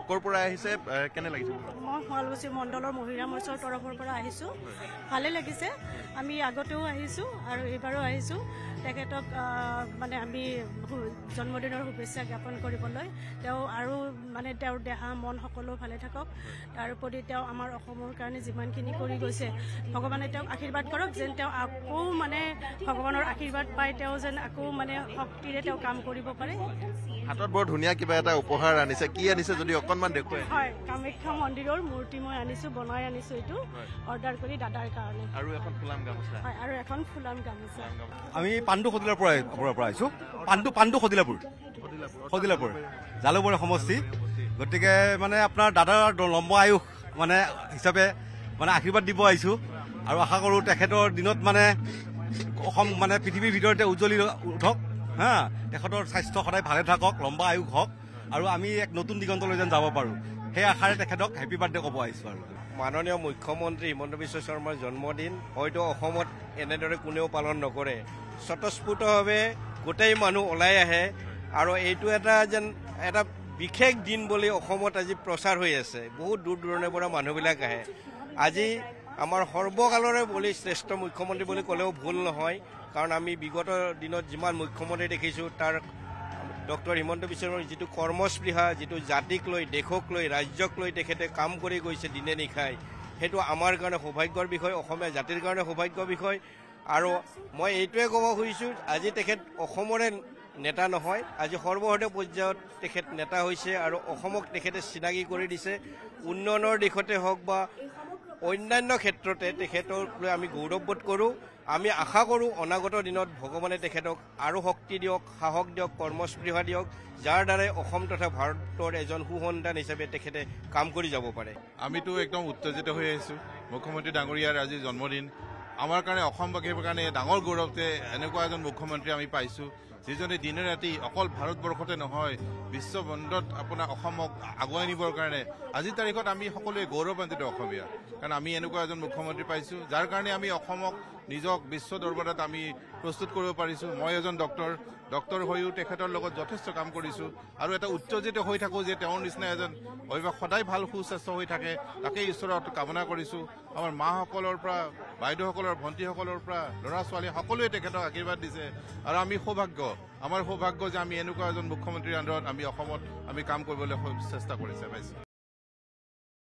ক'ৰ পৰা আহিছে কেনে লাগিছে মই শুৱালকুছি মণ্ডলৰ মহিলা মঞ্চৰ তৰফৰ পৰা আহিছোঁ ভালে লাগিছে আমি আগতেও আহিছোঁ আৰু এইবাৰো আহিছোঁ তেখেতক মানে আমি জন্মদিনৰ শুভেচ্ছা জ্ঞাপন কৰিবলৈ তেওঁ আৰু মানে তেওঁৰ দেহা মন সকলো ভালে থাকক তাৰোপৰি তেওঁ আমাৰ অসমৰ কাৰণে যিমানখিনি কৰি গৈছে ভগৱানে তেওঁক আশীৰ্বাদ কৰক যেন তেওঁ আকৌ মানে ভগৱানৰ আশীৰ্বাদ পাই তেওঁ যেন আকৌ মানে শক্তিৰে তেওঁ কাম কৰিব পাৰে হাতত বৰ ধুনীয়া কিবা এটা উপহাৰ আনিছে কি আনিছে যদি অকণমান দেখুৱাই হয় কামাখ্যা মন্দিৰৰ মূৰ্তি মই আনিছোঁ বনাই আনিছোঁ এইটো অৰ্ডাৰ কৰি দাদাৰ কাৰণে আৰু এখন ফুলাম গামোচা হয় আৰু এখন ফুলাম গামোচা আমি পাণ্ডু খদিলাৰ পৰা আহিছোঁ পাণ্ডু খদিলাপুৰ জালুকবাৰী সমষ্টি গতিকে মানে আপোনাৰ দাদাৰ লম্বা আয়ুস মানে হিচাপে মানে আশীৰ্বাদ দিব আহিছোঁ আৰু আশা কৰোঁ তেখেতৰ দিনত মানে অসম মানে পৃথিৱীৰ ভিতৰতে উজ্জ্বলি উঠক হা তেখেতৰ স্বাস্থ্য সদায় ভালে থাকক লম্বা আয়ুস হওক আৰু আমি এক নতুন দিগন্তলৈ যেন যাব পাৰোঁ সেই আশাৰে তেখেতক হেপী বাৰ্থডে ক'ব আহিছোঁ আৰু মাননীয় মুখ্যমন্ত্ৰী হিমন্ত বিশ্ব শৰ্মাৰ জন্মদিন হয়তো অসমত এনেদৰে কোনেও পালন নকৰে স্বতঃস্ফূৰ্তভাৱে গোটেই মানুহ ওলাই আহে আৰু এইটো এটা বিশেষ দিন বুলি অসমত আজি প্ৰচাৰ হৈ আছে বহুত দূৰ দূৰণিৰ পৰা মানুহবিলাক আহে আজি আমাৰ সৰ্বকালৰে বুলি শ্ৰেষ্ঠ মুখ্যমন্ত্ৰী বুলি ক'লেও ভুল নহয় কাৰণ আমি বিগত দিনত যিমান মুখ্যমন্ত্ৰী দেখিছোঁ তাৰ ডক্টৰ হিমন্ত বিশ্ব শৰ্মাৰ যিটো কৰ্মস্পৃহা যিটো জাতিক লৈ দেশক লৈ ৰাজ্যক লৈ তেখেতে কাম কৰি গৈছে দিনে নিশাই সেইটো আমাৰ কাৰণে সৌভাগ্যৰ বিষয় অসমীয়া জাতিৰ কাৰণে সৌভাগ্যৰ বিষয় আৰু মই এইটোৱে ক'ব খুজিছোঁ আজি তেখেত অসমৰে নেতা নহয় আজি সৰ্বভাৰতীয় পৰ্যায়ত তেখেত নেতা হৈছে আৰু অসমক তেখেতে চিনাকি কৰি দিছে উন্নয়নৰ দিশতে হওক বা অন্যান্য ক্ষেত্ৰতে তেখেতক লৈ আমি গৌৰৱবোধ কৰোঁ আমি আশা কৰোঁ অনাগত দিনত ভগৱানে তেখেতক আৰু শক্তি দিয়ক সাহস দিয়ক কৰ্মস্পৃহা দিয়ক যাৰ দ্বাৰাই অসম তথা ভাৰতৰ এজন সুসন্তান হিচাপে তেখেতে কাম কৰি যাব পাৰে আমিতো একদম উত্তেজিত হৈ আহিছোঁ মুখ্যমন্ত্ৰী ডাঙৰীয়াৰ আজি জন্মদিন আমাৰ কাৰণে অসমবাসীৰ কাৰণে ডাঙৰ গৌৰৱতে এনেকুৱা এজন মুখ্যমন্ত্ৰী আমি পাইছোঁ যিজনে দিনে ৰাতি অকল ভাৰতবৰ্ষতে নহয় বিশ্বব্ৰহ্মাণ্ডত আপোনাৰ অসমক আগুৱাই নিবৰ কাৰণে আজিৰ তাৰিখত আমি সকলোৱে গৌৰৱান্বিত অসমীয়া কাৰণ আমি এনেকুৱা এজন মুখ্যমন্ত্ৰী পাইছোঁ যাৰ কাৰণে আমি অসমক নিজক বিশ্ব দৰবাৰত আমি প্ৰস্তুত কৰিব পাৰিছোঁ মই এজন ডক্টৰ হৈও তেখেতৰ লগত যথেষ্ট কাম কৰিছোঁ আৰু এটা উত্তেজিত হৈ থাকোঁ যে তেওঁৰ নিচিনা এজন অভিভাৱক সদায় ভাল সুস্বাস্থ্য হৈ থাকে তাকেই ঈশ্বৰত কামনা কৰিছোঁ আমাৰ মাসকলৰ পৰা বাইদেউসকলৰ ভণ্টিসকলৰ পৰা ল'ৰা ছোৱালী সকলোৱে তেখেতক আশীৰ্বাদ দিছে আৰু আমি আমাৰ সৌভাগ্য যে আমি এনেকুৱা এজন মুখ্যমন্ত্ৰীৰ আণ্ডাৰত আমি অসমত আমি কাম কৰিবলৈ চেষ্টা কৰিছে পাইছোঁ